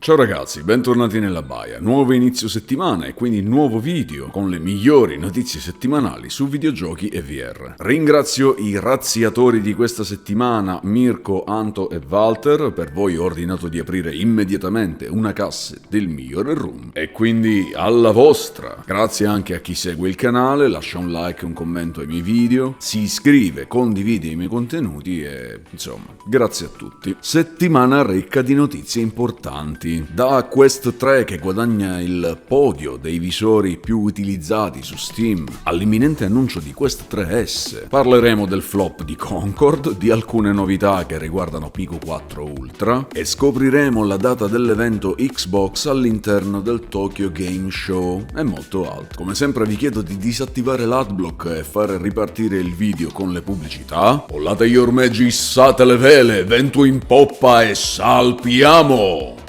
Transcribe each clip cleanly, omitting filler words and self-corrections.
Ciao ragazzi, bentornati nella baia. Nuovo inizio settimana e quindi nuovo video con le migliori notizie settimanali su videogiochi e VR. Ringrazio i razziatori di questa settimana, Mirko, Anto e Walter. Per voi ho ordinato di aprire immediatamente una cassa del migliore room e quindi alla vostra. Grazie anche a chi segue il canale, lascia un like e un commento ai miei video, si iscrive, condivide i miei contenuti e insomma, grazie a tutti. Settimana ricca di notizie importanti. Da Quest 3 che guadagna il podio dei visori più utilizzati su Steam all'imminente annuncio di Quest 3S, parleremo del flop di Concord, di alcune novità che riguardano Pico 4 Ultra e scopriremo la data dell'evento Xbox all'interno del Tokyo Game Show e molto altro. Come sempre vi chiedo di disattivare l'adblock e fare ripartire il video con le pubblicità. Pollate gli ormeggi, issate le vele, vento in poppa e salpiamo!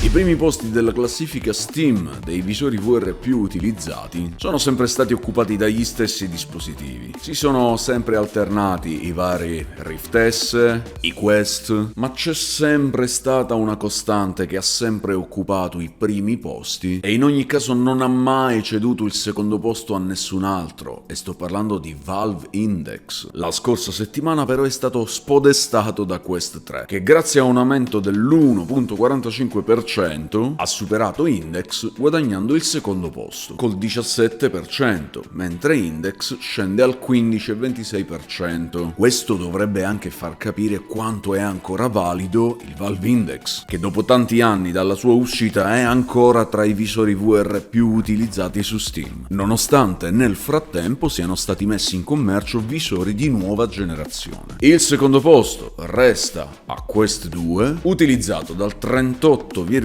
I primi posti della classifica Steam dei visori VR più utilizzati sono sempre stati occupati dagli stessi dispositivi. Si sono sempre alternati i vari Rift S, i Quest, ma c'è sempre stata una costante che ha sempre occupato i primi posti e in ogni caso non ha mai ceduto il secondo posto a nessun altro, e sto parlando di Valve Index. La scorsa settimana però è stato spodestato da Quest 3, che grazie a un aumento dell'1,45% ha superato Index guadagnando il secondo posto col 17%, mentre Index scende al 15,26%. Questo dovrebbe anche far capire quanto è ancora valido il Valve Index, che dopo tanti anni dalla sua uscita è ancora tra i visori VR più utilizzati su Steam, nonostante nel frattempo siano stati messi in commercio visori di nuova generazione. Il secondo posto resta a Quest 2, utilizzato dal 38,33%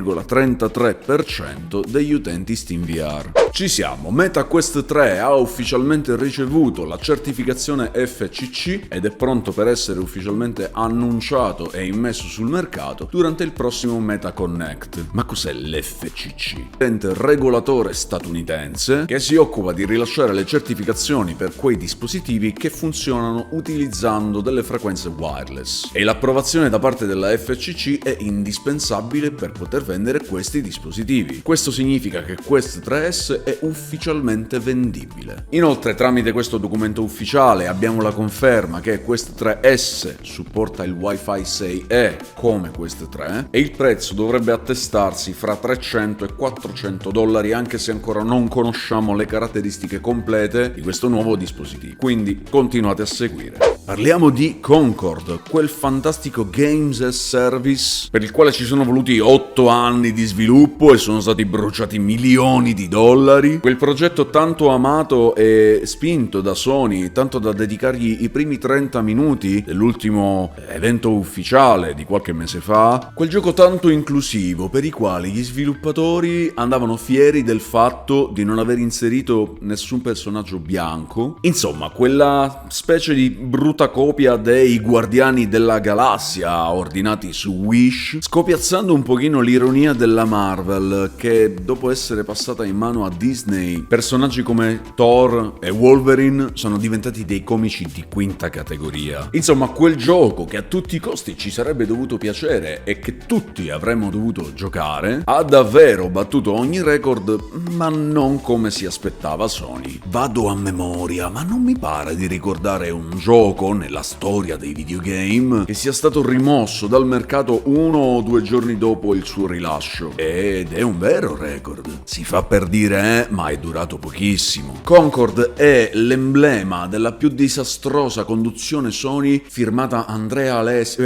degli utenti SteamVR. Ci siamo, Meta Quest 3 ha ufficialmente ricevuto la certificazione FCC ed è pronto per essere ufficialmente annunciato e immesso sul mercato durante il prossimo Meta Connect. Ma cos'è l'FCC? L'ente regolatore statunitense che si occupa di rilasciare le certificazioni per quei dispositivi che funzionano utilizzando delle frequenze wireless, e l'approvazione da parte della FCC è indispensabile per poter vendere questi dispositivi. Questo significa che Quest 3S è ufficialmente vendibile. Inoltre, tramite questo documento ufficiale abbiamo la conferma che Quest 3S supporta il Wi-Fi 6E come Quest 3 e il prezzo dovrebbe attestarsi fra $300 e $400, anche se ancora non conosciamo le caratteristiche complete di questo nuovo dispositivo. Quindi continuate a seguire. Parliamo di Concord, quel fantastico Games as Service per il quale ci sono voluti 8 anni di sviluppo e sono stati bruciati milioni di dollari. Quel progetto tanto amato e spinto da Sony, tanto da dedicargli i primi 30 minuti dell'ultimo evento ufficiale di qualche mese fa. Quel gioco tanto inclusivo per i quali gli sviluppatori andavano fieri del fatto di non aver inserito nessun personaggio bianco. Insomma, quella specie di brutta copia dei Guardiani della Galassia ordinati su Wish, scopiazzando un pochino l'ironia della Marvel, che dopo essere passata in mano a Disney, personaggi come Thor e Wolverine sono diventati dei comici di quinta categoria. Insomma, quel gioco che a tutti i costi ci sarebbe dovuto piacere e che tutti avremmo dovuto giocare, ha davvero battuto ogni record, ma non come si aspettava Sony. Vado a memoria, ma non mi pare di ricordare un gioco nella storia dei videogame che sia stato rimosso dal mercato 1 o 2 giorni dopo il suo rilascio. Ed è un vero record. Si fa per dire, ma è durato pochissimo. Concord è l'emblema della più disastrosa conduzione Sony firmata Andrea Alessio,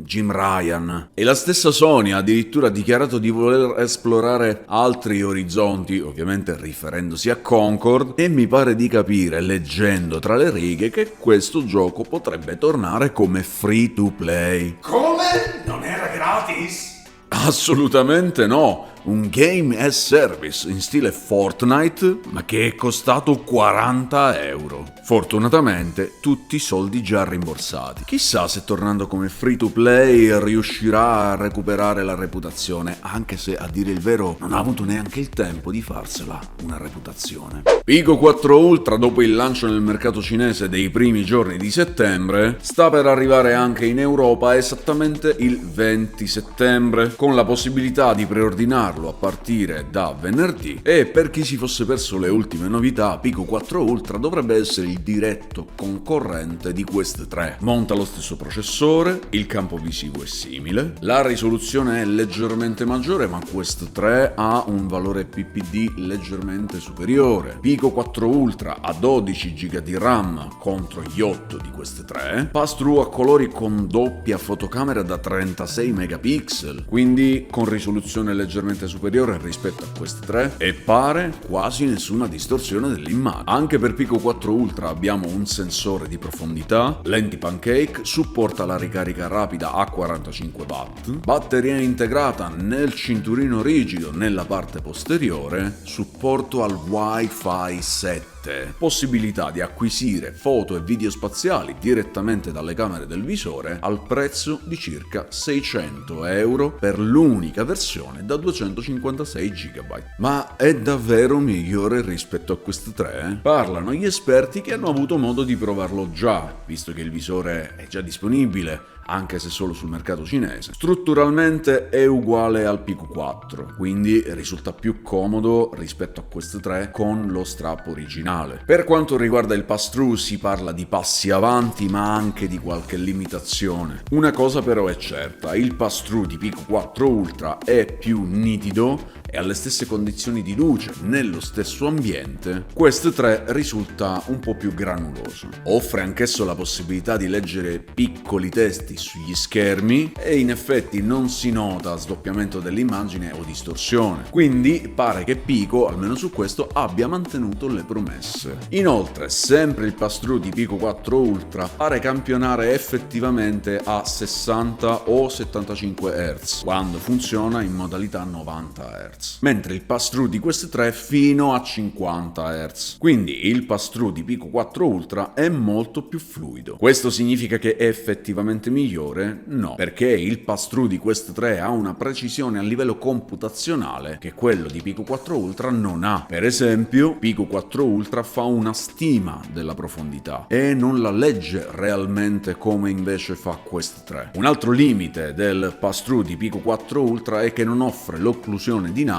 Jim Ryan. E la stessa Sony ha addirittura dichiarato di voler esplorare altri orizzonti, ovviamente riferendosi a Concord, e mi pare di capire, leggendo tra le righe, che questo gioco potrebbe tornare come free to play. Come? Non era gratis? Assolutamente no! un game as service in stile Fortnite, ma che è costato 40 euro. Fortunatamente tutti i soldi già rimborsati. Chissà se tornando come free to play riuscirà a recuperare la reputazione, anche se a dire il vero non ha avuto neanche il tempo di farsela una reputazione. Pico 4 Ultra, dopo il lancio nel mercato cinese dei primi giorni di settembre, sta per arrivare anche in Europa esattamente il 20 settembre, con la possibilità di preordinarlo a partire da venerdì. E per chi si fosse perso le ultime novità, Pico 4 Ultra dovrebbe essere il diretto concorrente di Quest 3. Monta lo stesso processore, il campo visivo è simile, la risoluzione è leggermente maggiore, ma Quest 3 ha un valore PPD leggermente superiore. Pico 4 Ultra ha 12 GB di RAM contro gli 8 di Quest 3, pass-through a colori con doppia fotocamera da 36 megapixel, quindi con risoluzione leggermente superiore rispetto a Quest 3 e pare quasi nessuna distorsione dell'immagine. Anche per Pico 4 Ultra abbiamo un sensore di profondità, lenti pancake, supporta la ricarica rapida a 45 watt, batteria integrata nel cinturino rigido nella parte posteriore, supporto al Wi-Fi 7, possibilità di acquisire foto e video spaziali direttamente dalle camere del visore al prezzo di circa 600 euro per l'unica versione da 256 GB. Ma è davvero migliore rispetto a Quest 3? Parlano gli esperti che hanno avuto modo di provarlo già, visto che il visore è già disponibile, anche se solo sul mercato cinese. Strutturalmente è uguale al Pico 4, quindi risulta più comodo rispetto a Quest 3 con lo strappo originale. Per quanto riguarda il pass-through si parla di passi avanti, ma anche di qualche limitazione. Una cosa però è certa, il pass-through di Pico 4 Ultra è più nitido e alle stesse condizioni di luce, nello stesso ambiente, Quest 3 risulta un po' più granuloso. Offre anch'esso la possibilità di leggere piccoli testi sugli schermi e in effetti non si nota sdoppiamento dell'immagine o distorsione. Quindi pare che Pico, almeno su questo, abbia mantenuto le promesse. Inoltre, sempre il pass-through di Pico 4 Ultra pare campionare effettivamente a 60 o 75 Hz, quando funziona in modalità 90 Hz. Mentre il pass-through di Quest 3 fino a 50 Hz. Quindi il pass-through di Pico 4 Ultra è molto più fluido. Questo significa che è effettivamente migliore? No, perché il pass-through di Quest 3 ha una precisione a livello computazionale che quello di Pico 4 Ultra non ha. Per esempio, Pico 4 Ultra fa una stima della profondità e non la legge realmente come invece fa Quest 3. Un altro limite del pass-through di Pico 4 Ultra è che non offre l'occlusione dinamica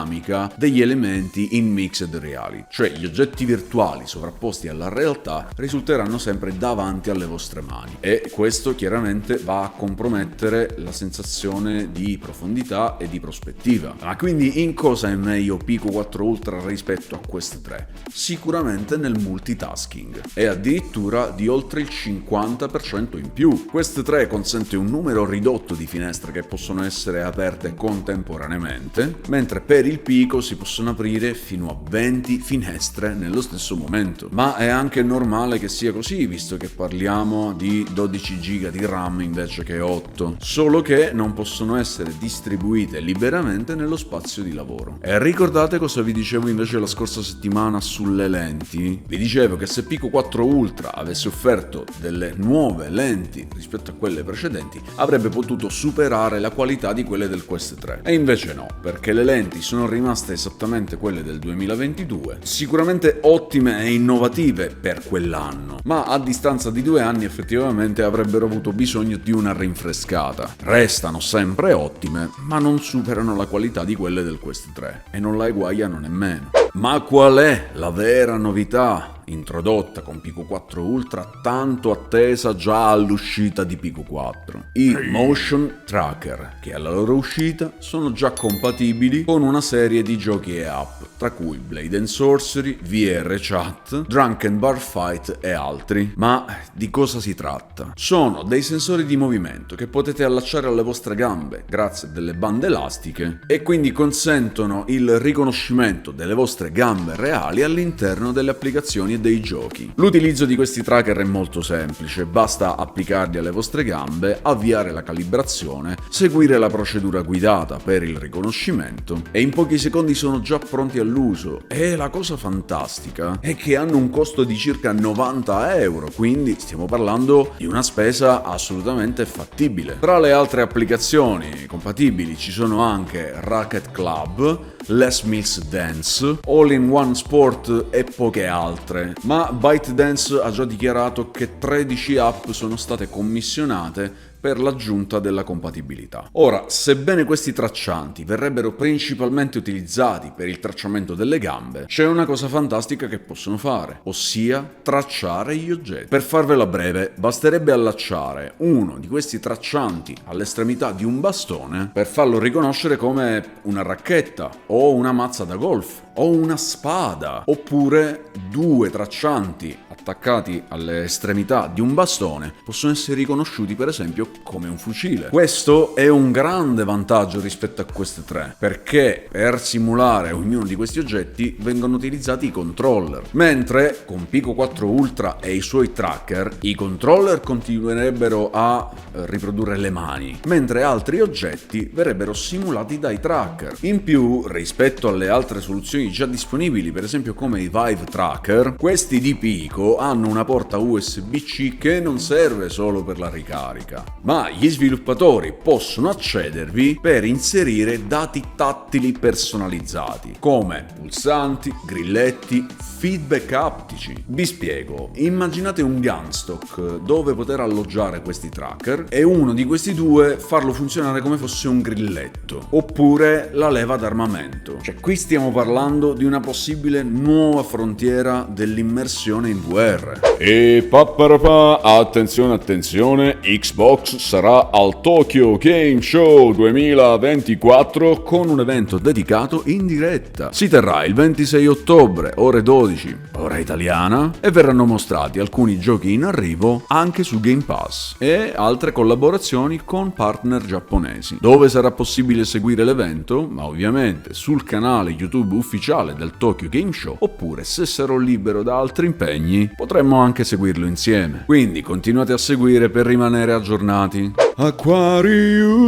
degli elementi in mixed reality, cioè gli oggetti virtuali sovrapposti alla realtà risulteranno sempre davanti alle vostre mani e questo chiaramente va a compromettere la sensazione di profondità e di prospettiva. Ma quindi in cosa è meglio Pico 4 Ultra rispetto a Quest 3? Sicuramente nel multitasking e addirittura di oltre il 50% in più. Quest 3 consente un numero ridotto di finestre che possono essere aperte contemporaneamente, mentre per il Pico si possono aprire fino a 20 finestre nello stesso momento. Ma è anche normale che sia così, visto che parliamo di 12 GB di RAM invece che 8, solo che non possono essere distribuite liberamente nello spazio di lavoro. E ricordate cosa vi dicevo invece la scorsa settimana sulle lenti? Vi dicevo che se Pico 4 Ultra avesse offerto delle nuove lenti rispetto a quelle precedenti, avrebbe potuto superare la qualità di quelle del Quest 3. E invece no, perché le lenti sono rimaste esattamente quelle del 2022, sicuramente ottime e innovative per quell'anno, ma a distanza di 2 anni effettivamente avrebbero avuto bisogno di una rinfrescata. Restano sempre ottime, ma non superano la qualità di quelle del Quest 3 e non la eguagliano nemmeno. Ma qual è la vera novità introdotta con Pico 4 Ultra, tanto attesa già all'uscita di Pico 4? I Motion Tracker, che alla loro uscita sono già compatibili con una serie di giochi e app, tra cui Blade and Sorcery, VR Chat, Drunken Bar Fight e altri. Ma di cosa si tratta? Sono dei sensori di movimento che potete allacciare alle vostre gambe grazie a delle bande elastiche e quindi consentono il riconoscimento delle vostre gambe reali all'interno delle applicazioni e dei giochi. L'utilizzo di questi tracker è molto semplice, basta applicarli alle vostre gambe, avviare la calibrazione, seguire la procedura guidata per il riconoscimento e in pochi secondi sono già pronti all'uso. E la cosa fantastica è che hanno un costo di circa 90 euro, quindi stiamo parlando di una spesa assolutamente fattibile. Tra le altre applicazioni compatibili ci sono anche Racquet Club, Les Mills Dance, All-in-One Sport e poche altre, ma ByteDance ha già dichiarato che 13 app sono state commissionate per l'aggiunta della compatibilità. Ora, sebbene questi traccianti verrebbero principalmente utilizzati per il tracciamento delle gambe, c'è una cosa fantastica che possono fare, ossia tracciare gli oggetti. Per farvela breve, basterebbe allacciare uno di questi traccianti all'estremità di un bastone per farlo riconoscere come una racchetta o una mazza da golf o una spada, oppure due traccianti attaccati alle estremità di un bastone possono essere riconosciuti per esempio come un fucile. Questo è un grande vantaggio rispetto a queste tre, perché per simulare ognuno di questi oggetti vengono utilizzati i controller, mentre con Pico 4 Ultra e i suoi tracker i controller continuerebbero a riprodurre le mani, mentre altri oggetti verrebbero simulati dai tracker. In più, rispetto alle altre soluzioni già disponibili, per esempio come i Vive Tracker, questi di Pico hanno una porta USB-C che non serve solo per la ricarica, ma gli sviluppatori possono accedervi per inserire dati tattili personalizzati, come pulsanti, grilletti, feedback aptici. Vi spiego, immaginate un gunstock dove poter alloggiare questi tracker e uno di questi due farlo funzionare come fosse un grilletto, oppure la leva d'armamento. Cioè, qui stiamo parlando di una possibile nuova frontiera dell'immersione in VR. E papparapà, attenzione attenzione, Xbox sarà al Tokyo Game Show 2024 con un evento dedicato in diretta. Si terrà il 26 ottobre, ore 12, ora italiana, e verranno mostrati alcuni giochi in arrivo anche su Game Pass e altre collaborazioni con partner giapponesi. Dove sarà possibile seguire l'evento? Ma ovviamente sul canale YouTube ufficiale del Tokyo Game Show, oppure se sarò libero da altri impegni potremmo anche seguirlo insieme. Quindi continuate a seguire per rimanere aggiornati. Aquarius,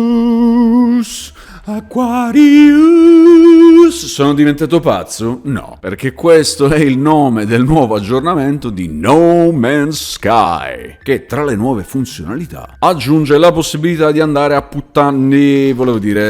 sono diventato pazzo? No, perché questo è il nome del nuovo aggiornamento di No Man's Sky, che tra le nuove funzionalità aggiunge la possibilità di andare a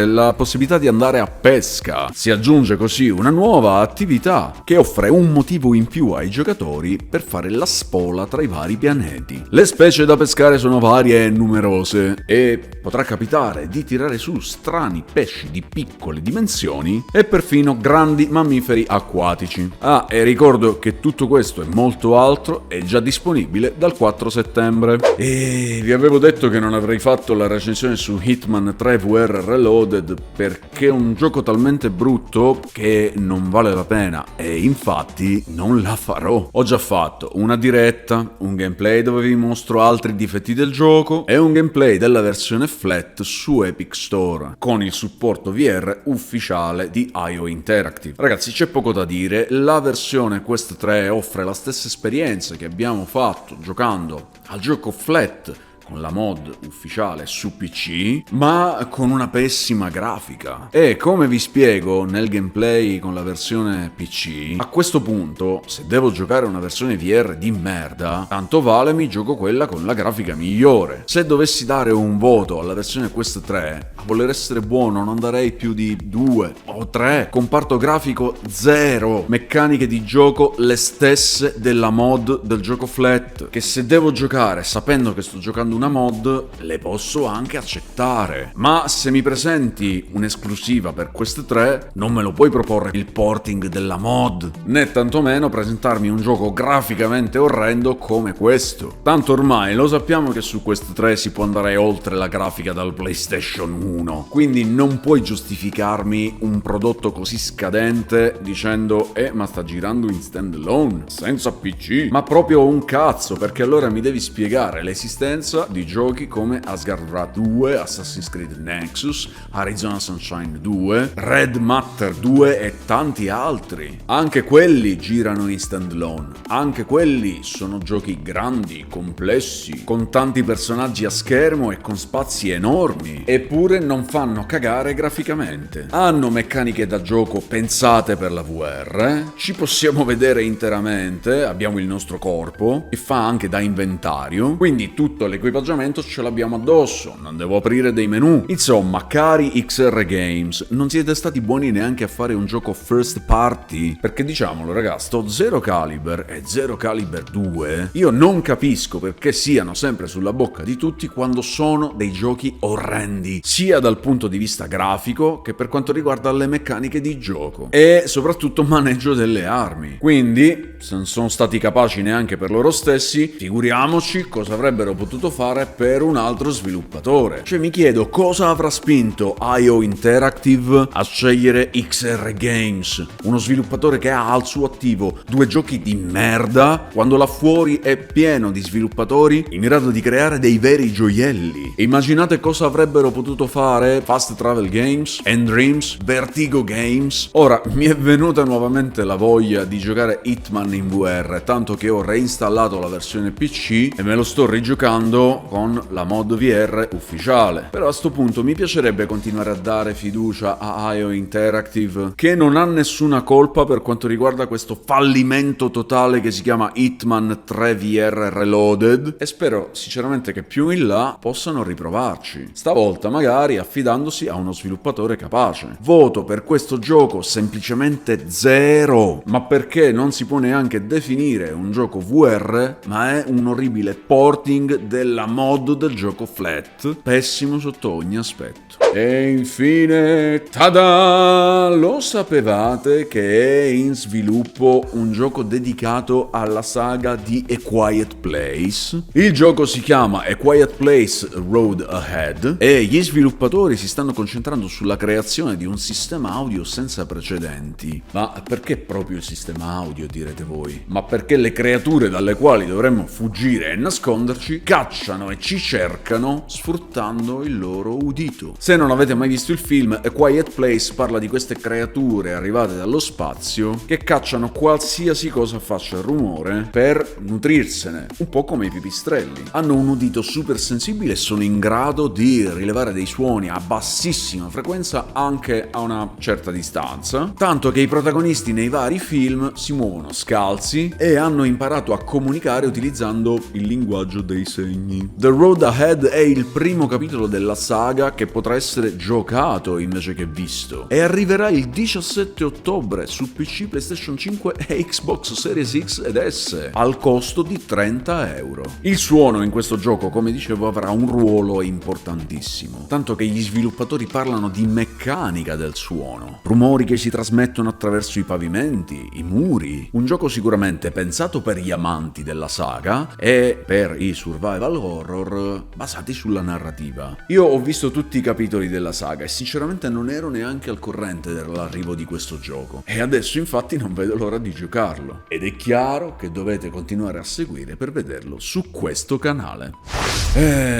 la possibilità di andare a pesca. Si aggiunge così una nuova attività che offre un motivo in più ai giocatori per fare la spola tra i vari pianeti. Le specie da pescare sono varie e numerose e potrà capitare di tirare su strani pesci di piccole dimensioni e perfino grandi mammiferi acquatici. Ah, e ricordo che tutto questo e molto altro è già disponibile dal 4 settembre. E vi avevo detto che non avrei fatto la recensione su Hitman 3 VR Reloaded perché è un gioco talmente brutto che non vale la pena, e infatti non la farò. Ho già fatto una diretta, un gameplay dove vi mostro altri difetti del gioco e un gameplay della versione flat su Epic Store con il supporto VR ufficiale di IO Interactive. Ragazzi, c'è poco da dire, la versione Quest 3 offre la stessa esperienza che abbiamo fatto giocando al gioco flat con la mod ufficiale su PC, ma con una pessima grafica. E come vi spiego nel gameplay con la versione PC, a questo punto, se devo giocare una versione VR di merda, tanto vale mi gioco quella con la grafica migliore. Se dovessi dare un voto alla versione Quest 3, a voler essere buono non darei più di 2 o 3. Comparto grafico 0, meccaniche di gioco le stesse della mod del gioco flat, che se devo giocare sapendo che sto giocando una mod le posso anche accettare, ma se mi presenti un'esclusiva per Quest 3 non me lo puoi proporre il porting della mod, né tantomeno presentarmi un gioco graficamente orrendo come questo. Tanto ormai lo sappiamo che su Quest 3 si può andare oltre la grafica dal PlayStation 1, quindi non puoi giustificarmi un prodotto così scadente dicendo ma sta girando in standalone senza PC, ma proprio un cazzo, perché allora mi devi spiegare l'esistenza scorsa di giochi come Asgard Wrath 2, Assassin's Creed Nexus, Arizona Sunshine 2, Red Matter 2 e tanti altri. Anche quelli girano in standalone, anche quelli sono giochi grandi, complessi, con tanti personaggi a schermo e con spazi enormi, eppure non fanno cagare graficamente. Hanno meccaniche da gioco pensate per la VR, ci possiamo vedere interamente, abbiamo il nostro corpo, e fa anche da inventario, quindi tutto l'equipaggiamento ce l'abbiamo addosso, non devo aprire dei menu. Insomma, cari XR Games, non siete stati buoni neanche a fare un gioco first party? Perché diciamolo ragazzi, sto Zero Caliber e Zero Caliber 2, io non capisco perché siano sempre sulla bocca di tutti quando sono dei giochi orrendi, sia dal punto di vista grafico che per quanto riguarda le meccaniche di gioco e soprattutto maneggio delle armi. Quindi, se non sono stati capaci neanche per loro stessi, figuriamoci cosa avrebbero potuto fare per un altro sviluppatore. Cioè mi chiedo cosa avrà spinto IO Interactive a scegliere XR Games, uno sviluppatore che ha al suo attivo due giochi di merda, quando là fuori è pieno di sviluppatori in grado di creare dei veri gioielli. Immaginate cosa avrebbero potuto fare Fast Travel Games, Dreams, Vertigo Games. Ora mi è venuta nuovamente la voglia di giocare Hitman in VR, tanto che ho reinstallato la versione PC e me lo sto rigiocando con la mod VR ufficiale. Però a sto punto mi piacerebbe continuare a dare fiducia a IO Interactive, che non ha nessuna colpa per quanto riguarda questo fallimento totale che si chiama Hitman 3 VR Reloaded, e spero sinceramente che più in là possano riprovarci, stavolta magari affidandosi a uno sviluppatore capace. Voto per questo gioco semplicemente 0, ma perché non si può neanche definire un gioco VR, ma è un orribile porting della mod del gioco flat, pessimo sotto ogni aspetto. E infine, tada! Lo sapevate che è in sviluppo un gioco dedicato alla saga di A Quiet Place? Il gioco si chiama A Quiet Place Road Ahead e gli sviluppatori si stanno concentrando sulla creazione di un sistema audio senza precedenti. Ma perché proprio il sistema audio, direte voi? Ma perché le creature dalle quali dovremmo fuggire e nasconderci cacciano e ci cercano sfruttando il loro udito. Se non avete mai visto il film, A Quiet Place parla di queste creature arrivate dallo spazio che cacciano qualsiasi cosa faccia rumore per nutrirsene, un po' come i pipistrelli. Hanno un udito super sensibile e sono in grado di rilevare dei suoni a bassissima frequenza anche a una certa distanza, tanto che i protagonisti nei vari film si muovono scalzi e hanno imparato a comunicare utilizzando il linguaggio dei segni. The Road Ahead è il primo capitolo della saga che potrà essere giocato invece che visto e arriverà il 17 ottobre su PC, PlayStation 5 e Xbox Series X ed S al costo di €30. Il suono in questo gioco, come dicevo, avrà un ruolo importantissimo, tanto che gli sviluppatori parlano di meccanica del suono, rumori che si trasmettono attraverso i pavimenti, i muri. Un gioco sicuramente pensato per gli amanti della saga e per i survival horror basati sulla narrativa. Io ho visto tutti i capitoli della saga e sinceramente non ero neanche al corrente dell'arrivo di questo gioco e adesso infatti non vedo l'ora di giocarlo, ed è chiaro che dovete continuare a seguire per vederlo su questo canale.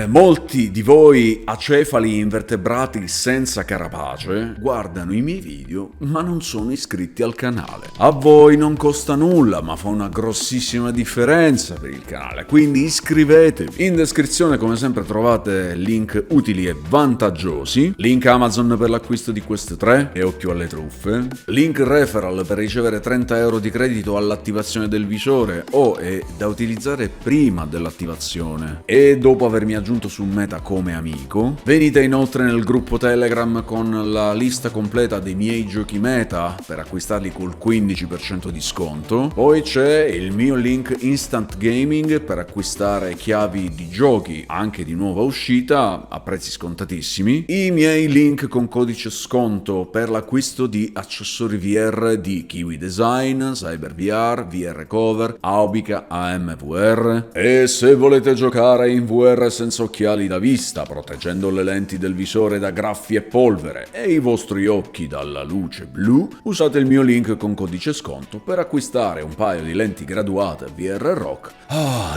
Molti di voi acefali invertebrati senza carapace guardano i miei video ma non sono iscritti al canale. A voi non costa nulla, ma fa una grossissima differenza per il canale, quindi iscrivetevi. In descrizione come sempre trovate link utili e vantaggiosi, link Amazon per l'acquisto di queste 3 e occhio alle truffe, link referral per ricevere €30 di credito all'attivazione del visore o è da utilizzare prima dell'attivazione e dopo avermi aggiunto su Meta come amico. Venite inoltre nel gruppo Telegram con la lista completa dei miei giochi Meta per acquistarli col 15% di sconto. Poi c'è il mio link Instant Gaming per acquistare chiavi di giochi anche di nuova uscita a prezzi scontatissimi. i miei link con codice sconto per l'acquisto di accessori VR di Kiwi Design, CyberVR, VR Cover, Aubica, AMVR. E se volete giocare in VR senza occhiali da vista, proteggendo le lenti del visore da graffi e polvere e i vostri occhi dalla luce blu, usate il mio link con codice sconto per acquistare un paio di lenti graduate VR Rock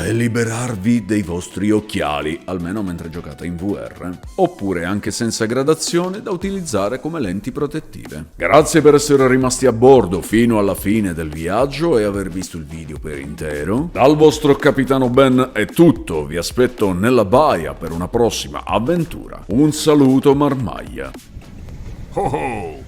e liberarvi dei vostri occhiali, almeno mentre giocate in VR, oppure anche senza gradazione da utilizzare come lenti protettive. Grazie per essere rimasti a bordo fino alla fine del viaggio e aver visto il video per intero. Dal vostro capitano Ben è tutto, vi aspetto nella baia per una prossima avventura. Un saluto Marmaglia. Oh oh!